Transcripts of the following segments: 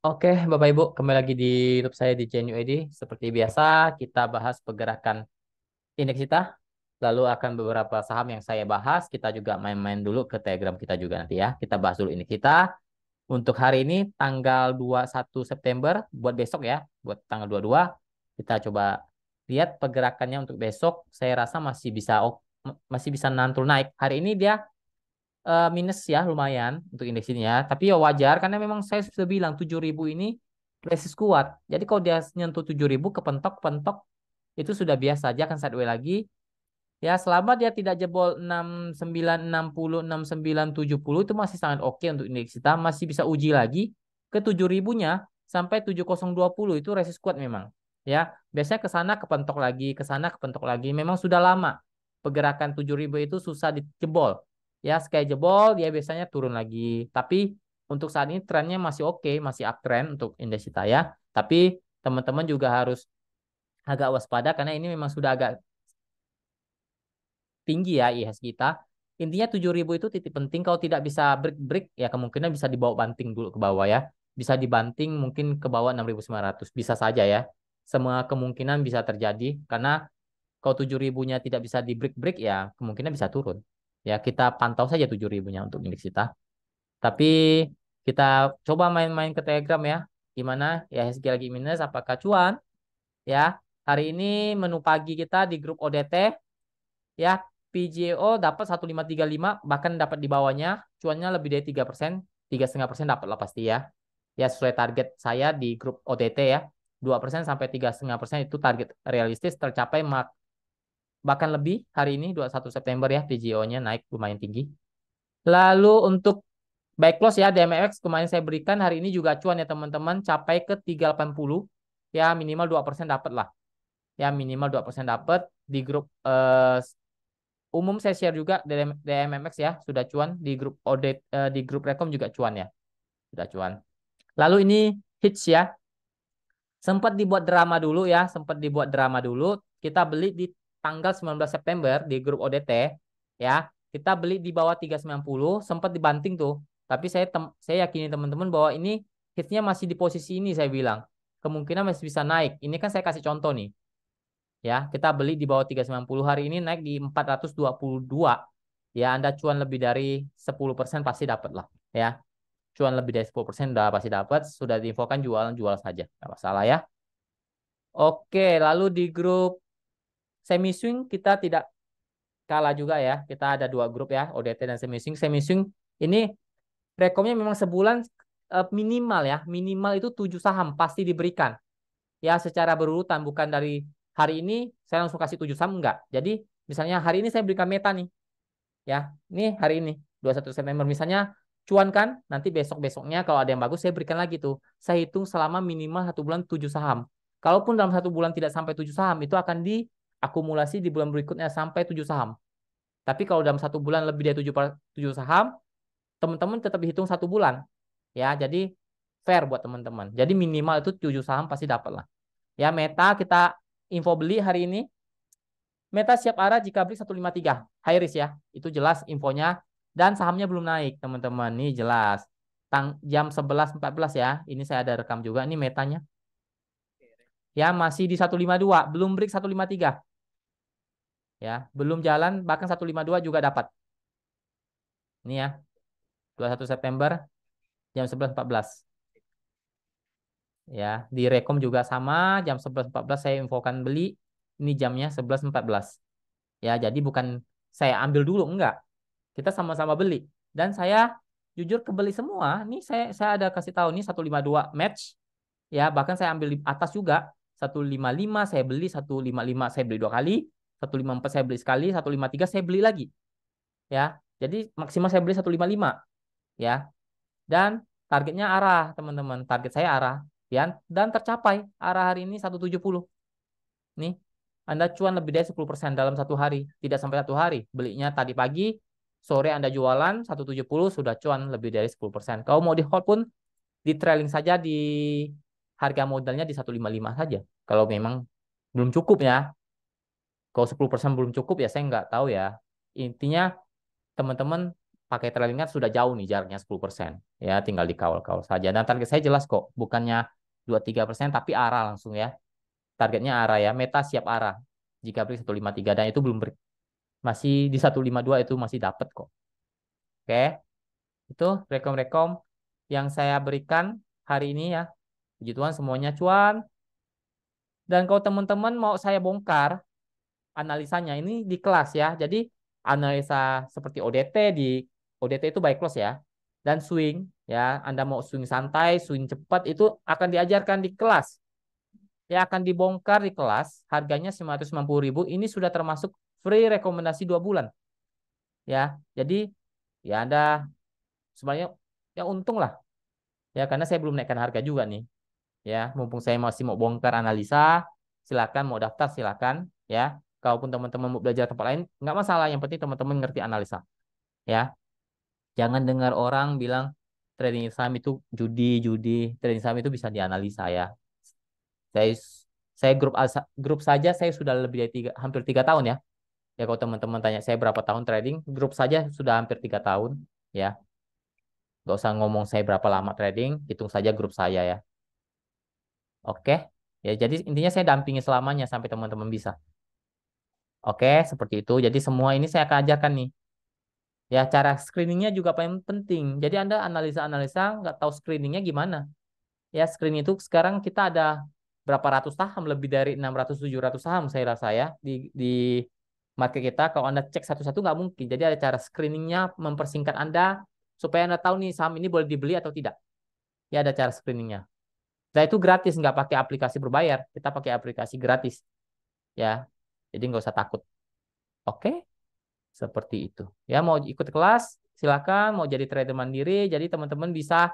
Oke, Bapak Ibu, kembali lagi di YouTube saya di Channel UED. Seperti biasa, kita bahas pergerakan indeks kita. Lalu akan beberapa saham yang saya bahas. Kita juga main-main dulu ke Telegram kita juga nanti ya. Kita bahas dulu indeks kita. Untuk hari ini, tanggal 21 September, buat besok ya. Buat tanggal 22, kita coba lihat pergerakannya untuk besok. Saya rasa masih bisa nantul naik. Hari ini dia minus ya lumayan untuk indeks ini ya. Tapi ya wajar karena memang saya sudah bilang 7.000 ini resist kuat. Jadi kalau dia nyentuh 7.000 kepentok-pentok itu sudah biasa aja akan sideways lagi. Ya selama dia tidak jebol 6960 6970 itu masih sangat oke untuk indeks kita. Masih bisa uji lagi ke 7.000-nya sampai 7020 itu resist kuat memang. Ya, biasanya ke sana kepentok lagi, ke sana kepentok lagi. Memang sudah lama pergerakan 7.000 itu susah dijebol. Ya, sekali jebol dia biasanya turun lagi. Tapi untuk saat ini trennya masih oke, masih uptrend untuk indeks kita ya. Tapi teman-teman juga harus agak waspada karena ini memang sudah agak tinggi ya IHSG kita. Intinya 7.000 itu titik penting. Kalau tidak bisa break-break ya kemungkinan bisa dibawa banting dulu ke bawah ya. Bisa dibanting mungkin ke bawah 6.900. Bisa saja ya. Semua kemungkinan bisa terjadi karena kalau 7.000-nya tidak bisa di break-break ya kemungkinan bisa turun. Ya kita pantau saja 7.000-nya untuk indeks kita. Tapi kita coba main-main ke Telegram ya. Gimana? Ya IHSG lagi minus apakah cuan? Ya. Hari ini menu pagi kita di grup ODT ya PGO dapat 1,535 bahkan dapat di bawahnya cuannya lebih dari 3%, 3,5% dapat lah pasti ya. Ya sesuai target saya di grup OTT ya. 2% sampai 3,5% itu target realistis tercapai bahkan lebih hari ini 21 September ya PGO-nya naik lumayan tinggi. Lalu untuk baik close ya DMX kemarin saya berikan hari ini juga cuan ya teman-teman capai ke 380 ya minimal 2% dapat lah. Ya minimal 2% dapat di grup umum saya share juga DMMX ya sudah cuan di grup audit di grup Rekom juga cuan ya sudah cuan. Lalu ini hits ya sempat dibuat drama dulu ya sempat dibuat drama dulu kita beli di tanggal 19 September di grup ODT ya kita beli di bawah 390 sempat dibanting tuh tapi saya yakini teman-teman bahwa ini hitsnya masih di posisi ini saya bilang kemungkinan masih bisa naik ini kan saya kasih contoh nih ya kita beli di bawah 390 hari ini naik di 422 ya Anda cuan lebih dari 10% pasti dapat lah ya cuan lebih dari 10% udah pasti dapat sudah diinfokan jualan jual saja nggak masalah ya oke lalu di grup semi swing kita tidak kalah juga ya kita ada dua grup ya ODT dan semi swing ini rekomnya memang sebulan minimal ya minimal itu 7 saham pasti diberikan ya secara berurutan bukan dari hari ini saya langsung kasih 7 saham enggak jadi misalnya hari ini saya berikan meta nih ya ini hari ini 21 September misalnya cuan kan nanti besok-besoknya kalau ada yang bagus saya berikan lagi tuh saya hitung selama minimal 1 bulan 7 saham kalaupun dalam 1 bulan tidak sampai 7 saham itu akan diakumulasi di bulan berikutnya sampai 7 saham tapi kalau dalam 1 bulan lebih dari 7 saham teman-teman tetap dihitung 1 bulan ya jadi fair buat teman-teman jadi minimal itu 7 saham pasti dapat lah ya Meta kita info beli hari ini Meta siap arah jika break 153 high risk ya. Itu jelas infonya dan sahamnya belum naik, teman-teman. Nih jelas. Jam 11.14 ya. Ini saya ada rekam juga nih metanya. Ya, masih di 152, belum break 153 ya. Belum jalan bahkan 152 juga dapat. Ini ya, 21 September jam 11.14 ya. Di Rekom juga sama jam 11.14 saya infokan beli. Ini jamnya 11.14. Ya, jadi bukan saya ambil dulu enggak. Kita sama-sama beli dan saya jujur kebeli semua nih saya ada kasih tahu nih 152 match ya bahkan saya ambil di atas juga 155 saya beli 155 saya beli 2 kali 154 saya beli sekali 153 saya beli lagi ya jadi maksimal saya beli 155 ya dan targetnya arah teman-teman target saya arah ya dan tercapai arah hari ini 170 nih Anda cuan lebih dari 10% dalam 1 hari tidak sampai 1 hari belinya tadi pagi sore Anda jualan 170 sudah cuan lebih dari 10%. Kalau mau di hold pun di trailing saja di harga modalnya di 155 saja. Kalau memang belum cukup ya. Kalau 10% belum cukup ya saya nggak tahu ya. Intinya teman-teman pakai trailing kan sudah jauh nih jaraknya 10%. Ya, tinggal dikawal-kawal saja. Dan target saya jelas kok, bukannya 2-3%, tapi arah langsung ya. Targetnya arah ya, meta siap arah. Jika break 153 dan itu belum break. Masih di 152 itu masih dapat kok. Oke, itu rekom-rekom yang saya berikan hari ini ya. Puji Tuhan semuanya cuan. Dan kalau teman-teman mau saya bongkar analisanya ini di kelas ya. Jadi analisa seperti ODT di ODT itu buy close ya. Dan swing ya. Anda mau swing santai, swing cepat itu akan diajarkan di kelas. Ya akan dibongkar di kelas. Harganya 990.000. Ini sudah termasuk free rekomendasi 2 bulan. Ya. Jadi ya Anda sebenarnya ya untung lah. Ya karena saya belum naikkan harga juga nih. Ya, mumpung saya masih mau bongkar analisa, silakan mau daftar silakan ya. Kalaupun teman-teman mau belajar tempat lain, nggak masalah. Yang penting teman-teman ngerti analisa ya. Jangan dengar orang bilang trading saham itu judi. Trading saham itu bisa dianalisa ya. Saya saya grup saja saya sudah lebih dari hampir 3 tahun ya. Ya kalau teman-teman tanya saya berapa tahun trading, grup saja sudah hampir 3 tahun ya. Nggak usah ngomong saya berapa lama trading, hitung saja grup saya ya. Oke. Ya, jadi intinya saya dampingi selamanya sampai teman-teman bisa. Oke, seperti itu. Jadi semua ini saya akan ajarkan nih. Ya, cara screeningnya juga paling penting. Jadi Anda analisa-analisa nggak tahu screeningnya gimana. Ya, screening itu sekarang kita ada berapa ratus saham, lebih dari 600-700 saham saya rasa ya di market kita. Kalau Anda cek satu-satu nggak mungkin. Jadi ada cara screeningnya mempersingkat Anda supaya Anda tahu nih saham ini boleh dibeli atau tidak. Ya, ada cara screeningnya. Dan itu gratis, nggak pakai aplikasi berbayar. Kita pakai aplikasi gratis. Ya, jadi nggak usah takut. Oke. Seperti itu. Ya, mau ikut kelas, silakan. Mau jadi trader mandiri, jadi teman-teman bisa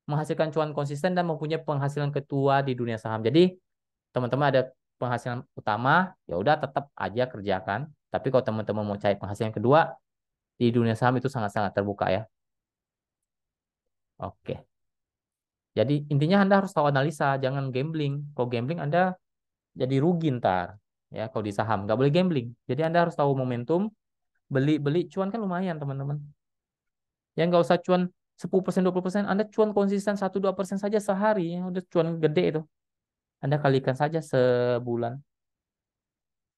menghasilkan cuan konsisten dan mempunyai penghasilan kedua di dunia saham. Jadi, teman-teman ada penghasilan utama, ya udah tetap aja kerjakan. Tapi kalau teman-teman mau cari penghasilan kedua, di dunia saham itu sangat-sangat terbuka ya. Oke. Jadi, intinya Anda harus tahu analisa, jangan gambling. Kalau gambling, Anda jadi rugi ntar. Ya, kalau di saham, nggak boleh gambling. Jadi, Anda harus tahu momentum, beli-beli cuan kan lumayan, teman-teman. Ya nggak usah cuan 10%, 20%. Anda cuan konsisten 1-2% saja sehari. Ya, udah cuan gede itu. Anda kalikan saja sebulan.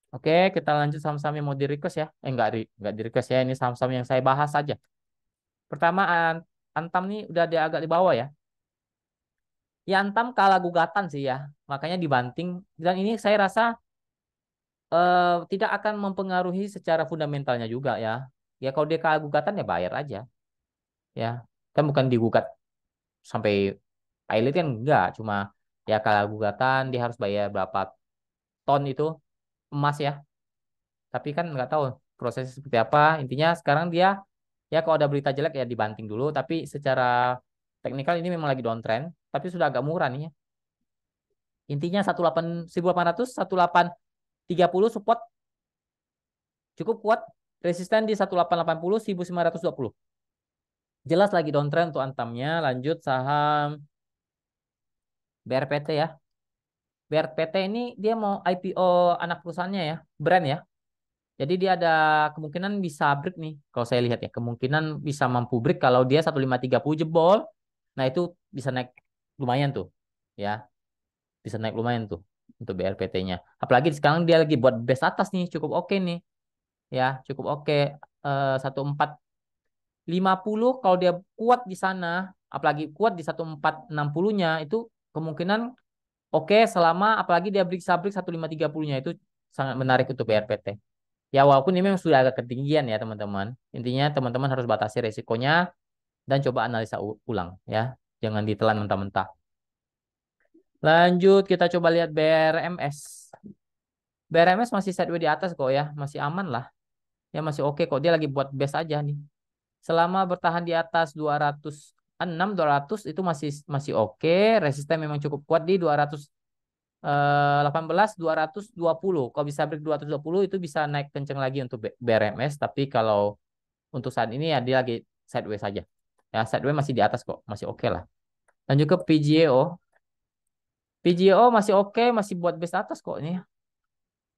Oke, kita lanjut saham-saham yang mau di request ya. Nggak di request ya. Ini saham-saham yang saya bahas saja. Pertama, Antam nih udah dia agak di bawah ya. Ya Antam kalah gugatan sih ya. Makanya dibanting. Dan ini saya rasa tidak akan mempengaruhi secara fundamentalnya juga ya. Ya kalau dia kalah gugatan ya bayar aja. Ya, kan bukan digugat sampai pilot kan enggak, cuma ya kalau gugatan dia harus bayar berapa ton itu emas ya. Tapi kan nggak tahu prosesnya seperti apa. Intinya sekarang dia ya kalau ada berita jelek ya dibanting dulu. Tapi secara teknikal ini memang lagi downtrend. Tapi sudah agak murah nih ya. Intinya 18.800, 1830 support cukup kuat. Resisten di 1880, 1920. Jelas lagi downtrend untuk Antamnya. Lanjut saham BRPT ya. BRPT ini dia mau IPO anak perusahaannya ya, brand ya. Jadi dia ada kemungkinan bisa break nih. Kalau saya lihat ya, kemungkinan bisa mampu break kalau dia 1530 jebol. Nah, itu bisa naik lumayan tuh. Ya, bisa naik lumayan tuh untuk BRPT-nya. Apalagi sekarang dia lagi buat base atas nih, cukup oke nih. Ya, cukup oke. 1450 kalau dia kuat di sana, apalagi kuat di 1460-nya itu kemungkinan oke selama apalagi dia break sabrik 1530-nya itu sangat menarik untuk BRPT. Ya walaupun ini memang sudah agak ketinggian ya teman-teman. Intinya teman-teman harus batasi resikonya dan coba analisa ulang ya. Jangan ditelan mentah-mentah. Lanjut kita coba lihat BRMS. BRMS masih sideways di atas kok ya, masih aman lah. Ya masih oke kok. Dia lagi buat base aja nih. Selama bertahan di atas 206, 200 itu masih masih oke. Resisten memang cukup kuat di 18, 220. Kalau bisa break 220 itu bisa naik kenceng lagi untuk BRMS. Tapi kalau untuk saat ini ya dia lagi sideways saja. Ya sideways masih di atas kok, masih oke lah. Lanjut ke PGO. PGO masih oke, masih buat base atas kok ini.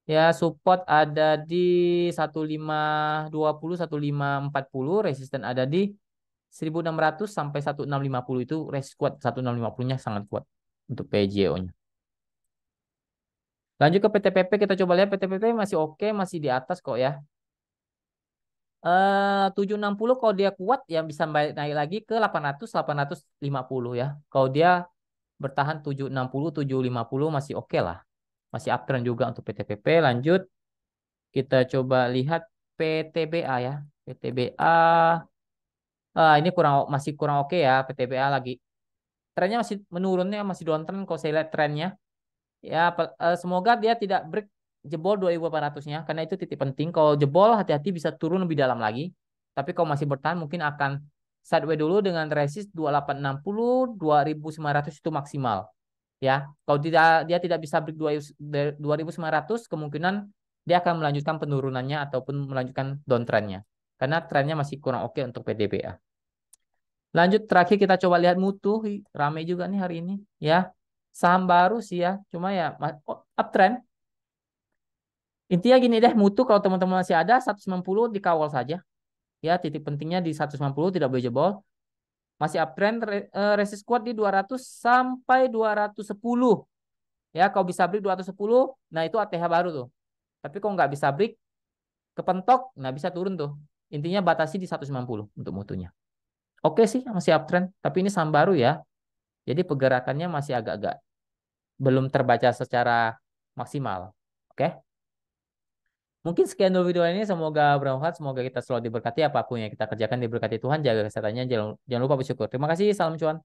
Ya, support ada di 1520, 1540, resisten ada di 1600 sampai 1650 itu resist kuat, 1650-nya sangat kuat untuk PGO-nya. Lanjut ke PTPP, kita coba lihat PTPP masih oke, masih di atas kok ya. 760 kalau dia kuat ya bisa balik naik lagi ke 800, 850 ya. Kalau dia bertahan 760, 750 masih oke lah. Masih uptrend juga untuk PTPP. Lanjut, kita coba lihat PTBA ya. PTBA, ini masih kurang oke ya. PTBA lagi trennya masih menurunnya, masih downtrend kalau saya lihat trennya. Ya, semoga dia tidak break jebol 2800-nya karena itu titik penting. Kalau jebol hati-hati bisa turun lebih dalam lagi. Tapi kalau masih bertahan mungkin akan sideways dulu dengan resist 2860, 2900 itu maksimal. Ya, kalau dia tidak bisa break 2900 kemungkinan dia akan melanjutkan penurunannya ataupun melanjutkan downtrendnya. Karena trennya masih kurang oke untuk PDBA. Lanjut terakhir kita coba lihat Mutu, rame juga nih hari ini ya. Saham baru sih ya, cuma ya uptrend. Intinya gini deh, Mutu kalau teman-teman masih ada 190 dikawal saja. Ya, titik pentingnya di 190 tidak boleh jebol. Masih uptrend, resist kuat di 200 sampai 210. Ya, kalau bisa break 210, nah itu ATH baru tuh. Tapi kalau nggak bisa break, kepentok, nah bisa turun tuh. Intinya batasi di 190 untuk mutunya. Oke sih, masih uptrend. Tapi ini saham baru ya. Jadi pergerakannya masih agak-agak belum terbaca secara maksimal. Oke. Mungkin sekian dulu video ini. Semoga bermanfaat. Semoga kita selalu diberkati. Apapun yang kita kerjakan diberkati Tuhan. Jaga kesehatannya. Jangan lupa bersyukur. Terima kasih. Salam cuan.